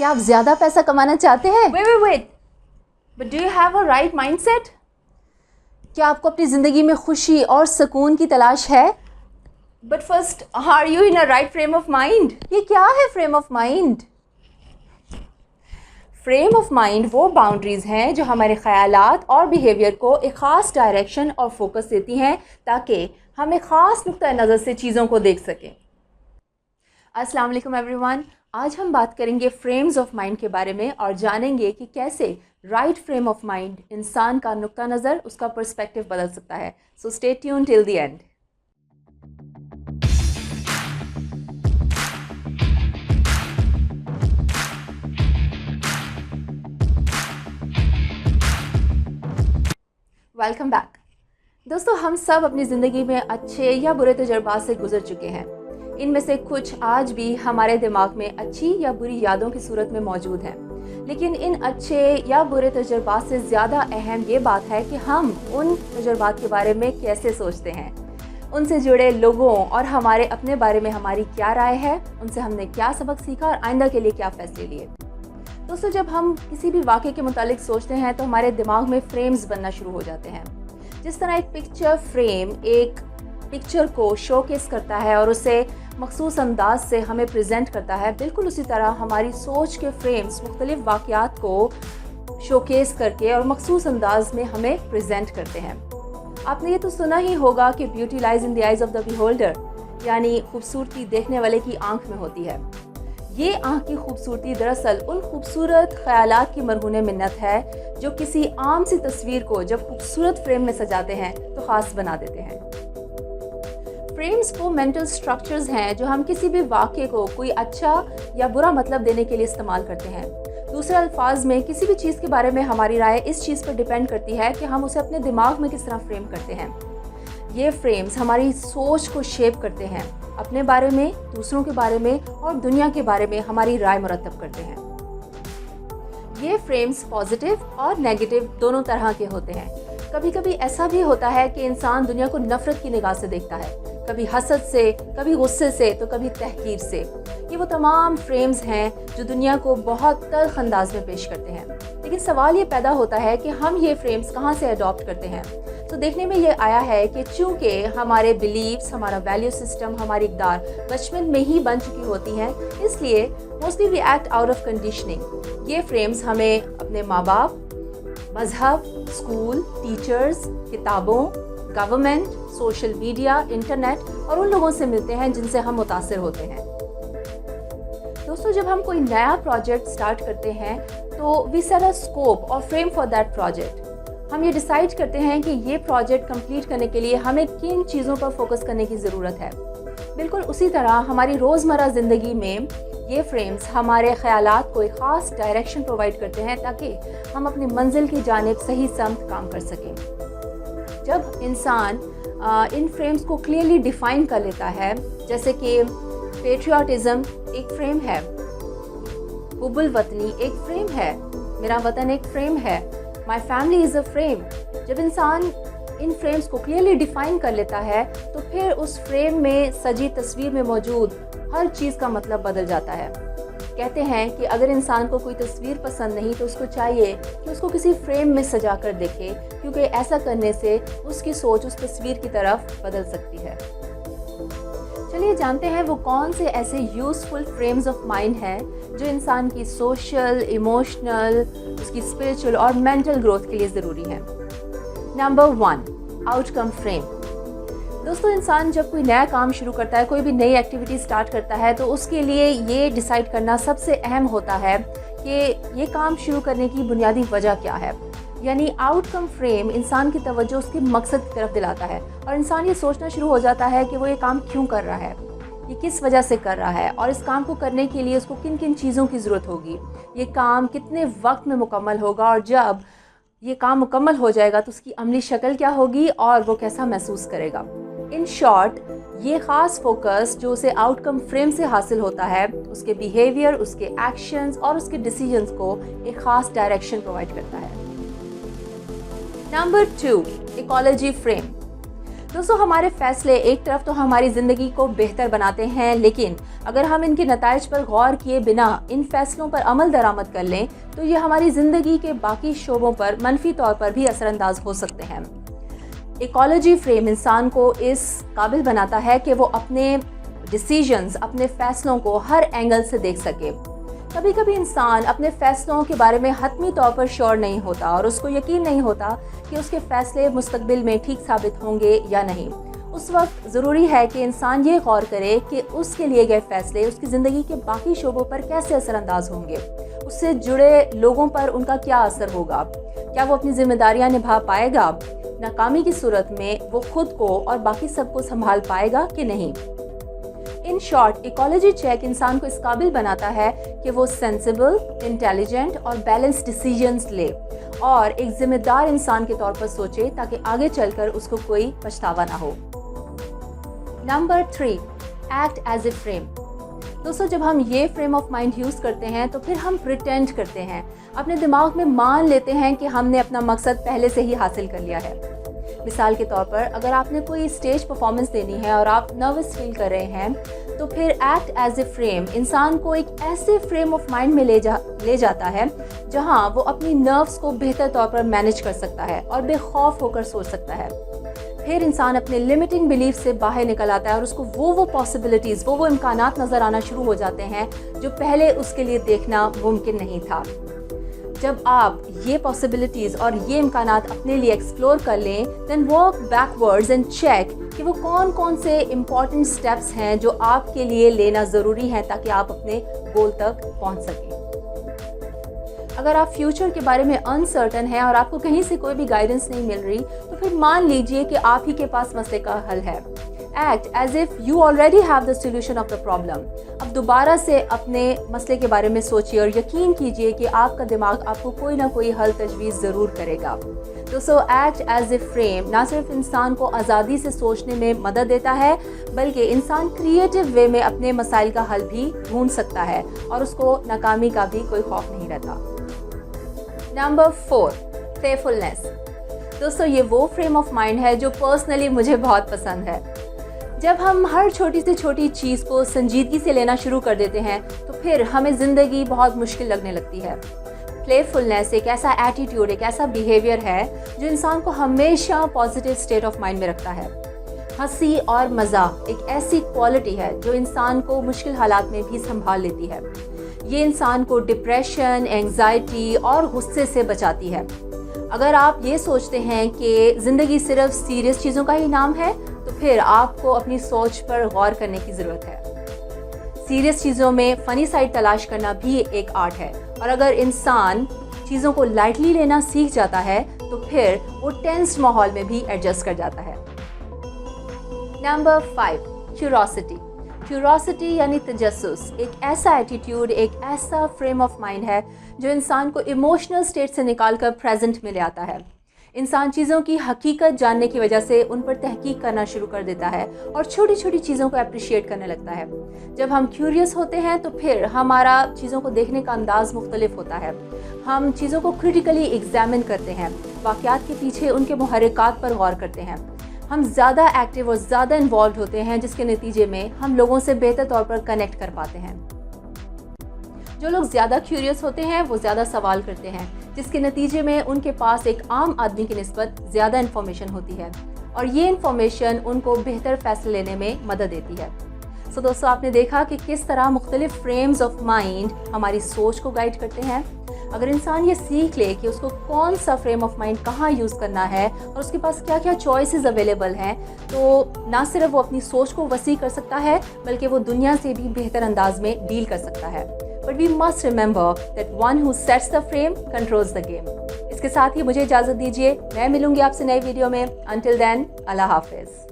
کیا آپ زیادہ پیسہ کمانا چاہتے ہیں؟ wait. But do you have a right mindset? کیا آپ کو اپنی زندگی میں خوشی اور سکون کی تلاش ہے؟ But first, are you in a right frame of mind? یہ کیا ہے frame of mind? Frame of mind وہ باؤنڈریز ہیں جو ہمارے خیالات اور بیہیویئر کو ایک خاص ڈائریکشن اور فوکس دیتی ہیں تاکہ ہم ایک خاص نقطۂ نظر سے چیزوں کو دیکھ سکیں. السلام علیکم ایوری ون. آج ہم بات کریں گے فریمز آف مائنڈ کے بارے میں اور جانیں گے کہ کیسے رائٹ فریم آف مائنڈ انسان کا نقطہ نظر، اس کا پرسپیکٹیو بدل سکتا ہے. So stay tune till the end. Welcome back. دوستو، ہم سب اپنی زندگی میں اچھے یا برے تجربات سے گزر چکے ہیں. ان میں سے کچھ آج بھی ہمارے دماغ میں اچھی یا بری یادوں کی صورت میں موجود ہیں. لیکن ان اچھے یا برے تجربات سے زیادہ اہم یہ بات ہے کہ ہم ان تجربات کے بارے میں کیسے سوچتے ہیں، ان سے جڑے لوگوں اور ہمارے اپنے بارے میں ہماری کیا رائے ہے، ان سے ہم نے کیا سبق سیکھا اور آئندہ کے لیے کیا فیصلے لیے. دوستو، جب ہم کسی بھی واقعے کے متعلق سوچتے ہیں تو ہمارے دماغ میں فریمز بننا شروع ہو جاتے ہیں. جس طرح ایک پکچر فریم ایک پکچر کو شو کیس کرتا ہے اور اسے مخصوص انداز سے ہمیں پریزنٹ کرتا ہے، بالکل اسی طرح ہماری سوچ کے فریمز مختلف واقعات کو شو کیس کر کے اور مخصوص انداز میں ہمیں پریزنٹ کرتے ہیں. آپ نے یہ تو سنا ہی ہوگا کہ beauty lies in the eyes of the beholder, یعنی خوبصورتی دیکھنے والے کی آنکھ میں ہوتی ہے. یہ آنکھ کی خوبصورتی دراصل ان خوبصورت خیالات کی مرہون منت ہے جو کسی عام سی تصویر کو جب خوبصورت فریم میں سجاتے ہیں تو خاص بنا دیتے ہیں. فریمز وہ مینٹل سٹرکچرز ہیں جو ہم کسی بھی واقعے کو کوئی اچھا یا برا مطلب دینے کے لیے استعمال کرتے ہیں. دوسرے الفاظ میں کسی بھی چیز کے بارے میں ہماری رائے اس چیز پر ڈیپینڈ کرتی ہے کہ ہم اسے اپنے دماغ میں کس طرح فریم کرتے ہیں. یہ فریمز ہماری سوچ کو شیپ کرتے ہیں، اپنے بارے میں، دوسروں کے بارے میں اور دنیا کے بارے میں ہماری رائے مرتب کرتے ہیں. یہ فریمز پازیٹیو اور نیگیٹو دونوں طرح کے ہوتے ہیں. کبھی کبھی ایسا بھی ہوتا ہے کہ انسان دنیا کو نفرت کی نگاہ سے دیکھتا ہے، کبھی حسد سے، کبھی غصے سے، تو کبھی تحقیر سے. یہ وہ تمام فریمز ہیں جو دنیا کو بہت تلخ انداز میں پیش کرتے ہیں. لیکن سوال یہ پیدا ہوتا ہے کہ ہم یہ فریمز کہاں سے اڈاپٹ کرتے ہیں. تو دیکھنے میں یہ آیا ہے کہ چونکہ ہمارے بلیفز، ہمارا ویلیو سسٹم، ہماری اقدار بچپن میں ہی بن چکی ہوتی ہیں، اس لیے mostly we act out of conditioning. یہ فریمز ہمیں اپنے ماں باپ، مذہب، اسکول، ٹیچرز، کتابوں، گورنمنٹ، سوشل میڈیا، انٹرنیٹ اور ان لوگوں سے ملتے ہیں جن سے ہم متاثر ہوتے ہیں. دوستو، جب ہم کوئی نیا پروجیکٹ سٹارٹ کرتے ہیں تو وی سیٹ اے اسکوپ اور فریم فار دیٹ پروجیکٹ. ہم یہ ڈیسائیڈ کرتے ہیں کہ یہ پروجیکٹ کمپلیٹ کرنے کے لیے ہمیں کن چیزوں پر فوکس کرنے کی ضرورت ہے. بالکل اسی طرح ہماری روزمرہ زندگی میں یہ فریمز ہمارے خیالات کو ایک خاص ڈائریکشن پرووائڈ کرتے ہیں تاکہ ہم اپنی منزل کی جانب صحیح سمت کام کر سکیں. جب انسان ان فریمز کو کلیئرلی ڈیفائن کر لیتا ہے، جیسے کہ پیٹریاٹزم ایک فریم ہے، حب الوطنی ایک فریم ہے، میرا وطن ایک فریم ہے، my family is a frame. جب انسان ان فریمز کو کلیئرلی ڈیفائن کر لیتا ہے تو پھر اس فریم میں سجی تصویر میں موجود ہر چیز کا مطلب بدل جاتا ہے. کہتے ہیں کہ اگر انسان کو کوئی تصویر پسند نہیں تو اس کو چاہیے کہ اس کو کسی فریم میں سجا کر دیکھے، کیونکہ ایسا کرنے سے اس کی سوچ اس تصویر کی طرف بدل سکتی ہے. چلیے جانتے ہیں وہ کون سے ایسے یوزفل فریمز آف مائنڈ ہیں جو انسان کی سوشل، ایموشنل، اس کی اسپریچول اور مینٹل گروتھ کے لیے ضروری ہیں. نمبر 1، آؤٹ کم فریم. دوستو، انسان جب کوئی نیا کام شروع کرتا ہے، کوئی بھی نئی ایکٹیویٹی سٹارٹ کرتا ہے تو اس کے لیے یہ ڈیسائیڈ کرنا سب سے اہم ہوتا ہے کہ یہ کام شروع کرنے کی بنیادی وجہ کیا ہے. یعنی آؤٹ کم فریم انسان کی توجہ اس کے مقصد کی طرف دلاتا ہے اور انسان یہ سوچنا شروع ہو جاتا ہے کہ وہ یہ کام کیوں کر رہا ہے، یہ کس وجہ سے کر رہا ہے اور اس کام کو کرنے کے لیے اس کو کن کن چیزوں کی ضرورت ہوگی، یہ کام کتنے وقت میں مکمل ہوگا اور جب یہ کام مکمل ہو جائے گا تو اس کی عملی شکل کیا ہوگی اور وہ کیسا محسوس کرے گا. ان شارٹ، یہ خاص فوکس جو اسے آؤٹ کم فریم سے حاصل ہوتا ہے، اس کے بیہیویئر، اس کے ایکشنز اور اس کے ڈیسیجنز کو ایک خاص ڈائریکشن پرووائڈ کرتا ہے. Number 2، ecology frame. दोस्तों, हमारे फैसले एक तरफ तो हमारी ज़िंदगी को बेहतर बनाते हैं, लेकिन अगर हम इनके नताइज पर गौर किए बिना इन फैसलों पर अमल दरामद कर लें तो ये हमारी ज़िंदगी के बाकी शोबों पर मनफी तौर पर भी असरअंदाज हो सकते हैं। इकोलॉजी फ्रेम इंसान को इस काबिल बनाता है कि वो अपने डिसीजंस, अपने फैसलों को हर एंगल से देख सके। कभी कभी इंसान अपने फैसलों के बारे में हतमी तौर पर श्योर नहीं होता और उसको यकीन नहीं होता कि उसके फैसले मुस्तकबिल में ठीक साबित होंगे या नहीं। उस वक्त ज़रूरी है कि इंसान ये गौर करे कि उसके लिए गए फैसले उसकी ज़िंदगी के बाकी शोबों पर कैसे असरअंदाज होंगे, उससे जुड़े लोगों पर उनका क्या असर होगा, क्या वो अपनी जिम्मेदारियां निभा पाएगा, नाकामी की सूरत में वो खुद को और बाकी सबको संभाल पाएगा कि नहीं। इन शॉर्ट, इकोलॉजी चेक इंसान को इस काबिल बनाता है कि वो सेंसिबल, इंटेलिजेंट और बैलेंस डिसीजंस ले और एक जिम्मेदार इंसान के तौर पर सोचे ताकि आगे चलकर उसको कोई पछतावा ना हो। Number 3, act as a frame. दोस्तों, जब हम ये फ्रेम ऑफ माइंड यूज़ करते हैं तो फिर हम प्रिटेंड करते हैं, अपने दिमाग में मान लेते हैं कि हमने अपना मकसद पहले से ही हासिल कर लिया है। मिसाल के तौर पर, अगर आपने कोई स्टेज परफॉर्मेंस देनी है और आप नर्वस फील कर रहे हैं तो फिर एक्ट एज ए फ्रेम इंसान को एक ऐसे फ्रेम ऑफ माइंड में ले जाता है जहां वो अपनी नर्व्स को बेहतर तौर पर मैनेज कर सकता है और बेखौफ होकर सोच सकता है। फिर इंसान अपने लिमिटिंग बिलीफ से बाहर निकल आता है और उसको वो पॉसिबिलिटीज़, वो इम्कानात नज़र आना शुरू हो जाते हैं जो पहले उसके लिए देखना मुमकिन नहीं था। जब आप ये पॉसिबिलिटीज़ और ये इम्कानात अपने लिए एक्सप्लोर कर लें, then work backwards and check कि वो कौन कौन से इम्पॉर्टेंट स्टेप्स हैं जो आपके लिए लेना ज़रूरी है ताकि आप अपने गोल तक पहुंच सकें। अगर आप फ्यूचर के बारे में अनसर्टन हैं और आपको कहीं से कोई भी गाइडेंस नहीं मिल रही तो फिर मान लीजिए कि आप ही के पास मसले का हल है। Act as if you already have the solution of the problem. अब दोबारा से अपने मसले के बारे में सोचिए और यकीन कीजिए कि आपका दिमाग आपको कोई ना कोई हल तजवीज़ ज़रूर करेगा। दोस्तों, एक्ट एज ए फ्रेम ना सिर्फ इंसान को आज़ादी से सोचने में मदद देता है बल्कि इंसान क्रिएटिव वे में अपने मसाइल का हल भी ढूंढ सकता है और उसको नाकामी का भी कोई खौफ नहीं रहता। Number 4, playfulness. दोस्तों, ये वो फ्रेम ऑफ माइंड है जो पर्सनली मुझे बहुत पसंद है। जब हम हर छोटी से छोटी चीज़ को संजीदगी से लेना शुरू कर देते हैं तो फिर हमें ज़िंदगी बहुत मुश्किल लगने लगती है। प्लेफुलनेस एक ऐसा एटीट्यूड, एक ऐसा बिहेवियर है जो इंसान को हमेशा पॉजिटिव स्टेट ऑफ माइंड में रखता है। हंसी और मज़ाक एक ऐसी क्वालिटी है जो इंसान को मुश्किल हालात में भी संभाल लेती है। ये इंसान को डिप्रेशन, एंग्जाइटी और गुस्से से बचाती है। अगर आप ये सोचते हैं कि ज़िंदगी सिर्फ सीरियस चीज़ों का ही नाम है तो फिर आपको अपनी सोच पर गौर करने की ज़रूरत है। सीरियस चीज़ों में फ़नी साइड तलाश करना भी एक आर्ट है और अगर इंसान चीज़ों को लाइटली लेना सीख जाता है तो फिर वो टेंस्ड माहौल में भी एडजस्ट कर जाता है। Number 5, curiosity. क्यूरोसिटी यानी तजस्सुस एक ऐसा एटीट्यूड, एक ऐसा फ्रेम ऑफ माइंड है जो इंसान को इमोशनल स्टेट से निकालकर प्रेजेंट में ले आता है। इंसान चीज़ों की हकीकत जानने की वजह से उन पर तहकीक करना शुरू कर देता है और छोटी छोटी चीज़ों को अप्रिशिएट करने लगता है। जब हम क्यूरियस होते हैं तो फिर हमारा चीज़ों को देखने का अंदाज़ मुख्तलिफ होता है। हम चीज़ों को क्रिटिकली एग्जामिन करते हैं, वाक़यात के पीछे उनके मुहर्रिकात पर गौर करते हैं। हम ज़्यादा एक्टिव और ज़्यादा इन्वॉल्व होते हैं जिसके नतीजे में हम लोगों से बेहतर तौर पर कनेक्ट कर पाते हैं। जो लोग ज़्यादा क्यूरियस होते हैं वो ज़्यादा सवाल करते हैं जिसके नतीजे में उनके पास एक आम आदमी की निस्बत ज़्यादा इन्फॉर्मेशन होती है और ये इन्फॉर्मेशन उनको बेहतर फैसले लेने में मदद देती है। सो दोस्तों, आपने देखा कि किस तरह मुख्तलिफ फ्रेम्स ऑफ माइंड हमारी सोच को गाइड करते हैं। अगर इंसान ये सीख ले कि उसको कौन सा फ्रेम ऑफ माइंड कहाँ यूज़ करना है और उसके पास क्या क्या चॉइसेस अवेलेबल हैं, तो ना सिर्फ वो अपनी सोच को वसी कर सकता है बल्कि वो दुनिया से भी बेहतर अंदाज में डील कर सकता है। But we must remember that one who sets the frame controls the game. इसके साथ ही मुझे इजाज़त दीजिए, मैं मिलूंगी आपसे नई वीडियो में। अंटिल देन, अल्लाह हाफिज़।